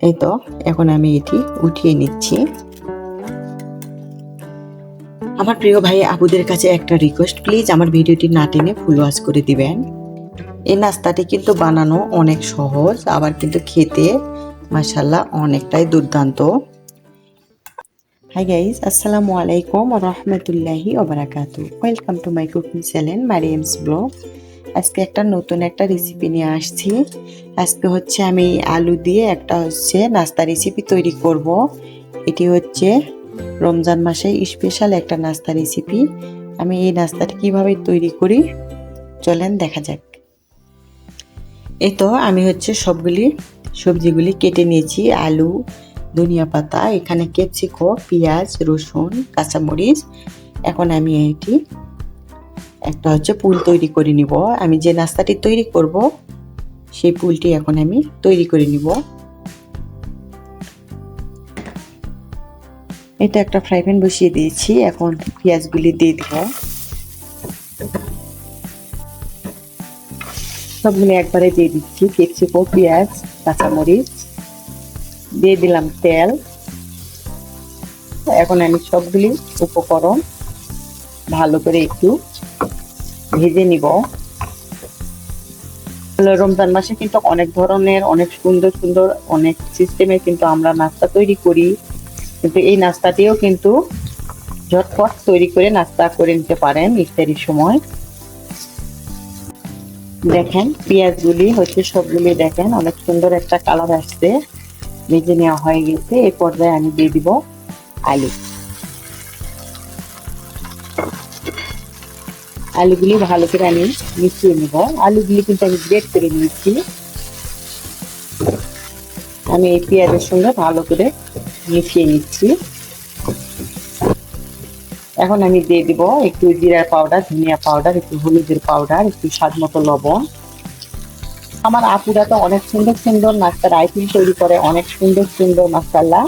এই তো এখন আমি এটি উঠিয়ে নিচ্ছি। আমার প্রিয় ভাই আপুদের কাছে একটা রিকোয়েস্ট, প্লিজ আমার ভিডিওটি না টেনে ফুল ওয়াচ করে দিবেন। এই নাস্তাটি কিন্তু বানানো অনেক সহজ, আবার কিন্তু খেতে মাশাআল্লাহ অনেকটাই দুর্দান্ত। হাই গাইস, আসসালামু আলাইকুম ওয়া রাহমাতুল্লাহি ওয়া বারাকাতুহু। Welcome to my cooking channel Mariam's blog. আজকে একটা নতুন একটা রেসিপি নিয়ে আসছি। আজকে হচ্ছে আমি আলু দিয়ে একটা নাস্তা রেসিপি তৈরি করব। এটি হচ্ছে রমজান মাসে স্পেশাল একটা নাস্তা রেসিপি। আমি এই নাস্তাটা কিভাবে তৈরি করি চলেন দেখা যাক। এই তো আমি হচ্ছে সবজিগুলি কেটে নিয়েছি। আলু, ধনিয়া পাতা, এখানে ক্যাপসিকাম, পেঁয়াজ, রসুন, কাঁচামরিচ। এখন আমি এটি একটা হচ্ছে পুল তৈরি করে নিব। আমি যে নাস্তাটি তৈরি করব সেই পুলটি এখন আমি তৈরি করে নিব। এটা একটা ফ্রাই প্যান বসিয়ে দিয়েছি, এখন পেঁয়াজগুলি দিয়ে দিব। সবগুলো একবারে দিয়ে দিচ্ছি, ক্যাপসিকাম, পেঁয়াজ, কাঁচামরিচ দিয়ে দিলাম তেল। এখন আমি সবগুলি উপকরণ ভালো করে একটু ভেজে নিব। রমজান মাসে কিন্তু অনেক ধরনের অনেক সুন্দর সুন্দর অনেক সিস্টেমের কিন্তু আমরা নাস্তা তৈরি করি, কিন্তু এই নাস্তাটিও কিন্তু ঝটপট তৈরি করে নাস্তা করে নিতে পারেন ইফতারির সময়। দেখেন পেঁয়াজগুলি হচ্ছে সবগুলি দেখেন অনেক সুন্দর একটা কালার আসছে, ভেজে নেওয়া হয়ে গেছে। এই পর্যায়ে আমি দিয়ে দিব আলু। আলুগুলি ভালো করে আমি মিশিয়ে নিব। আলুগুলি কিন্তু আমি গ্রেট করে নিয়েছি। আমি এই পেঁয়াজের সঙ্গে ভালো করে মিশিয়ে নিচ্ছি। এখন আমি দিয়ে দিব একটু জিরার পাউডার, ধনিয়া পাউডার, একটু হলুদের পাউডার, একটু স্বাদ মতো লবণ। আমার আপুরা তো অনেক সুন্দর সুন্দর নাস্তার আইটেম তৈরি করে, অনেক সুন্দর সুন্দর মাশাআল্লাহ।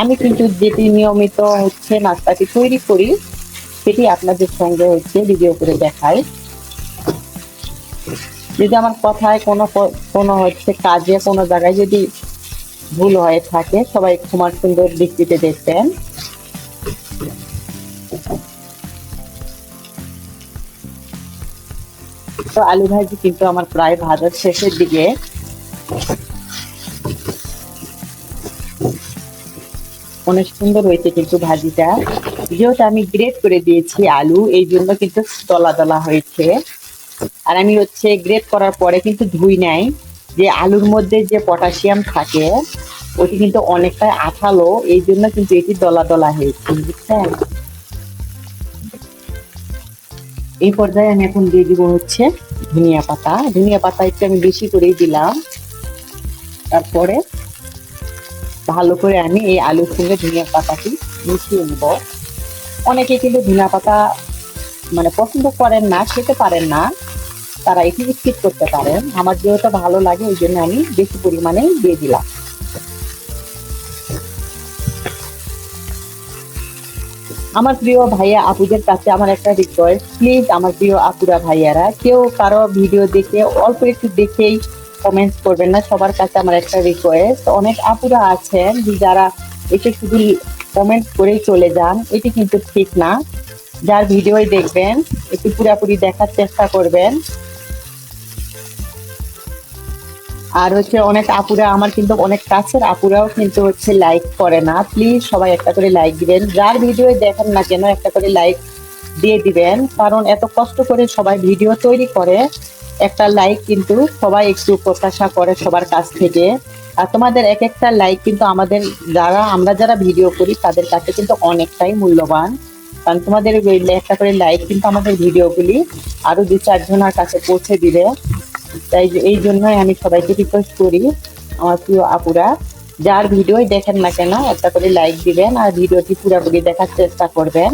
আমি কিন্তু যেটি নিয়মিত হচ্ছে নাস্তাটি তৈরি করি সেটি আপনাদের সঙ্গে হচ্ছে ভিডিও করে দেখাই। যদি আমার কথায় কোনো হচ্ছে কাজে কোনো জায়গায় যদি ভুল হয়ে থাকে সবাই ক্ষমা সুন্দর দৃষ্টিতে দেখবেন। তো আলু ভাজি কিন্তু আমার প্রায় ভাজার শেষের দিকে। অনেক সুন্দর হয়েছে কিন্তু ভাজিটা, যেহেতু আমি গ্রেট করে দিয়েছি আলু এই জন্য কিন্তু দলা দলা হয়েছে। আর আমি হচ্ছে গ্রেট করার পরে কিন্তু ধুই নাই, যে আলুর মধ্যে যে পটাশিয়াম থাকে ওটি কিন্তু অনেকটাই আঠালো, এই জন্য কিন্তু এটি দলা দলা হয়েছে, বুঝছেন। এই পর্যায়ে আমি এখন দিয়ে দিব হচ্ছে ধনিয়া পাতা। ধনিয়া পাতা একটু আমি বেশি করেই দিলাম। তারপরে ভালো করে আমি এই আলুর সঙ্গে ধনিয়া পাতাটি মিশিয়ে নেব। অনেকে কিন্তু ধনিয়া পাতা মানে পছন্দ করেন না, খেতে পারেন না, তারা এটি স্কিপ করতে পারেন। আমার যেহেতু ভালো লাগে ওই জন্য আমি বেশি পরিমাণে দিয়ে দিলাম। আমার প্রিয় ভাইয়া আপুদের কাছে আমার একটা রিকোয়েস্ট, প্লিজ আমার প্রিয় আপুরা ভাইয়ারা কেউ কারো ভিডিও দেখে অল্প একটু দেখেই কমেন্টস করবেন না। সবার কাছে আমার একটা রিকোয়েস্ট, অনেক আপুরা আছেন যারা এসে শুধু কমেন্ট করেই চলে যান, এটি কিন্তু ঠিক না। যার ভিডিওই দেখবেন একটু পুরাপুরি দেখার চেষ্টা করবেন। আর হচ্ছে অনেক আপুরা আমার কিন্তু অনেক কাছের আপুরাও কিন্তু হচ্ছে লাইক করে না। প্লিজ সবাই একটা করে লাইক দিবেন, যার ভিডিও দেখেন না কেন একটা করে লাইক দিয়ে দিবেন, কারণ এত কষ্ট করে সবাই ভিডিও তৈরি করে, একটা লাইক কিন্তু সবাই একটু প্রত্যাশা করে সবার কাছ থেকে। আর তোমাদের এক একটা লাইক কিন্তু আমাদের আমরা যারা ভিডিও করি তাদের কাছে কিন্তু অনেকটাই মূল্যবান, কারণ তোমাদের একটা করে লাইক কিন্তু আমাদের ভিডিওগুলি আরো 2-4 জনের কাছে পৌঁছে দিবে। তাই এই জন্যই আমি সবাইকে রিকোয়েস্ট করি, আমার প্রিয় আপুরা যার ভিডিওই দেখেন না কেন একটা করে লাইক দিবেন আর ভিডিওটি পুরোপুরি দেখার চেষ্টা করবেন,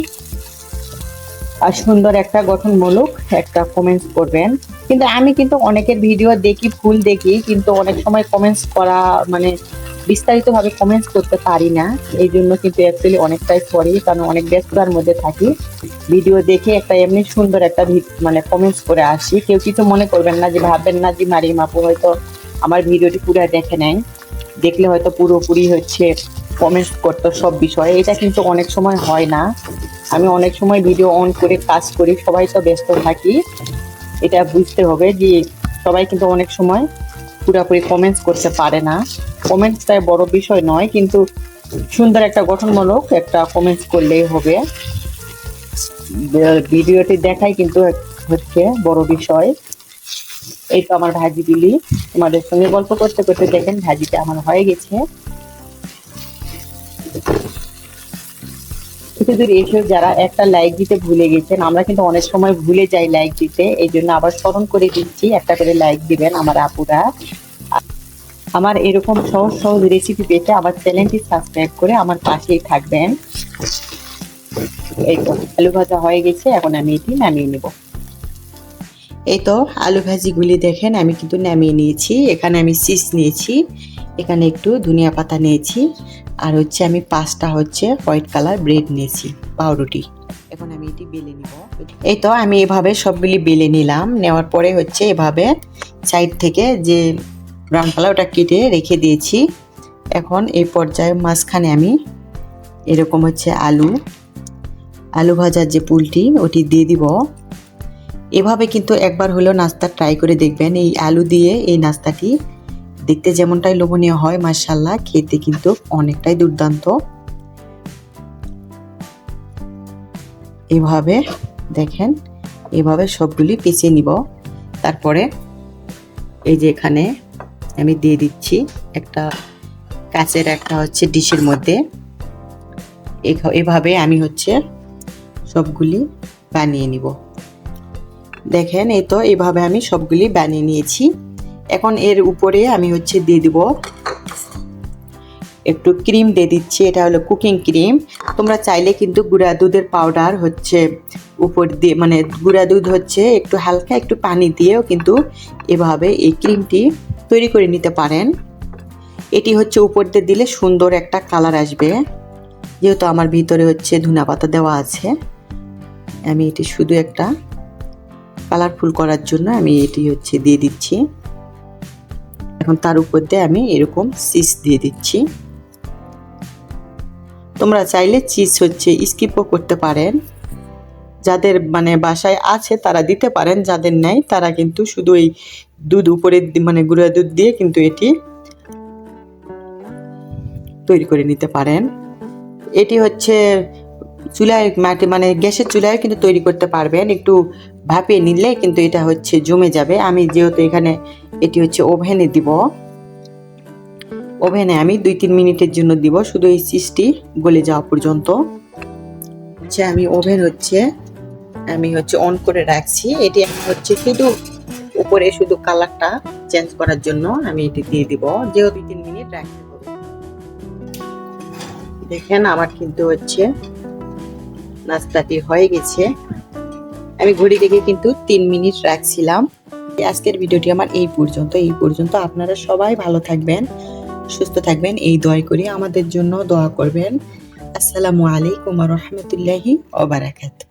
আর সুন্দর একটা গঠনমূলক একটা কমেন্টস করবেন। কিন্তু আমি কিন্তু অনেকের ভিডিও দেখি, ফুল দেখি, কিন্তু অনেক সময় কমেন্টস করা মানে বিস্তারিত ভাবে কমেন্টস করতে পারি না। এই জন্য কিন্তু অ্যাকচুয়ালি অনেকটাই সরি, কারণ অনেক ব্যস্ততার মধ্যে থাকি। ভিডিও দেখে একটা এমনি সুন্দর একটা মানে কমেন্টস করে আসি। কেউ কিছু মনে করবেন না, যে ভাববেন না যে মারিম আপু হয়তো আমার ভিডিওটি পুরো দেখে নেন। দেখলে হয়তো পুরোপুরি হচ্ছে কমেন্ট করতো সব বিষয়ে। এটা কিন্তু অনেক সময় হয় না। আমি অনেক সময় ভিডিও অন করে কাজ করি, সবাই তো ব্যস্ত থাকি। এটা বুঝতে হবে যে সবাই কিন্তু অনেক সময় পুরোপুরি কমেন্টস করতে পারে না। কমেন্টসটাই বড় বিষয় নয়, কিন্তু সুন্দর একটা গঠনমূলক একটা কমেন্টস করলেই হবে। ভিডিওটি দেখাই কিন্তু হচ্ছে বড় বিষয়। এই তো আমার ভাজি দিলি, তোমাদের সঙ্গে গল্প করতে করতে দেখেন ভাজিটা আমার হয়ে গেছে। এতদূর এসে যারা একটা লাইক দিতে ভুলে গেছেন, আমরা কিন্তু অনেক সময় ভুলে যাই লাইক দিতে, এই জন্য আবার স্মরণ করে দিচ্ছি, একটা করে লাইক দিবেন আমার আপুরা। আমার এরকম সহজ সহজ রেসিপি পেতে আমার চ্যানেলটি সাবস্ক্রাইব করে আমার পাশেই থাকবেন। এই তো আলু ভাজা হয়ে গেছে, এখন আমি এটি নামিয়ে নেব। এই তো আলু ভাজিগুলি দেখেন আমি কিন্তু নামিয়ে নিয়েছি। এখানে আমি চিজ নিয়েছি, এখানে একটু ধনিয়া পাতা নিয়েছি, আর হচ্ছে আমি 5টা হচ্ছে হোয়াইট কালার ব্রেড নিয়েছি, পাউরুটি। এখন আমি এটি বেলে নিব। এই তো আমি এভাবে সবগুলি বেলে নিলাম। নেওয়ার পরে হচ্ছে এভাবে সাইড থেকে যে ব্রাউন কালার ওটা কেটে রেখে দিয়েছি। এখন এই পর্যায়ে মাঝখানে আমি এরকম হচ্ছে আলু ভাজার যে পুলটি ওটি দিয়ে দিব। এভাবে কিন্তু একবার হলেও নাস্তা ট্রাই করে দেখবেন। এই আলু দিয়ে এই নাস্তাটি দেখতে যেমনটাই লোভনীয় হয়, মাশাআল্লাহ খেতে কিন্তু অনেকটাই দুর্দান্ত। এভাবে দেখেন, এভাবে সবগুলি পিছিয়ে নিব। তারপরে এই যে এখানে আমি দিয়ে দিচ্ছি একটা কাচের একটা হচ্ছে ডিশের মধ্যে। এভাবে আমি হচ্ছে সবগুলি বানিয়ে নিব। দেখেন এই তো এইভাবে আমি সবগুলি বানিয়ে নিয়েছি। এখন এর উপরে আমি হচ্ছে দিয়ে দিব একটু ক্রিম দিয়ে দিচ্ছি, এটা হলো কুকিং ক্রিম। তোমরা চাইলে কিন্তু গুঁড়া দুধের পাউডার হচ্ছে উপর দিয়ে, মানে গুঁড়া দুধ হচ্ছে একটু হালকা একটু পানি দিয়েও কিন্তু এভাবে এই ক্রিমটি তৈরি করে নিতে পারেন। এটি হচ্ছে উপর দিয়ে দিলে সুন্দর একটা কালার আসবে। যেহেতু আমার ভিতরে হচ্ছে ধনিয়া পাতা দেওয়া আছে, আমি এটি শুধু একটা কালারফুল করার জন্য আমি এটি হচ্ছে দিয়ে দিচ্ছি। এখন তার উপর দিয়ে আমি এরকম চিজ দিয়ে দিচ্ছি। তোমরা চাইলে চিজ হচ্ছে স্কিপও করতে পারেন, যাদের মানে বাসায় আছে তারা দিতে পারেন, যাদের নেই তারা কিন্তু শুধু এই দুধ উপরে মানে গুঁড়া দুধ দিয়ে কিন্তু এটি তৈরি করে নিতে পারেন। এটি হচ্ছে চুলায় মানে গ্যাসের চুলায় কিন্তু তৈরি করতে পারবেন। একটু ভাপিয়ে নিলে কিন্তু এটা হচ্ছে জমে যাবে। আমি যেহেতু এখানে এটি হচ্ছে ওভেনে দিব, ওভেনে আমি 2-3 মিনিটের জন্য দিব, শুধু এই চিজটি গলে যাওয়া পর্যন্ত। আমি ওভেন আমি অন করে রাখছি। এটি আমি হচ্ছে শুধু উপরে শুধু কালারটা চেঞ্জ করার জন্য আমি এটি দিয়ে দিব, যেহেতু 2-3 মিনিট রাখতে হবে। দেখেন আমার কিন্তু হচ্ছে নাস্তাটি হয়ে গেছে। আমি ঘড়ি দেখে কিন্তু 3 মিনিট রাখছিলাম। আজকের ভিডিওটি আমার এই পর্যন্ত। আপনারা সবাই ভালো থাকবেন, সুস্থ থাকবেন, এই দোয়া করি আমাদের জন্য দোয়া করবেন। আসসালামু আলাইকুম ওয়া রাহমাতুল্লাহি ওয়া বারাকাতুহু।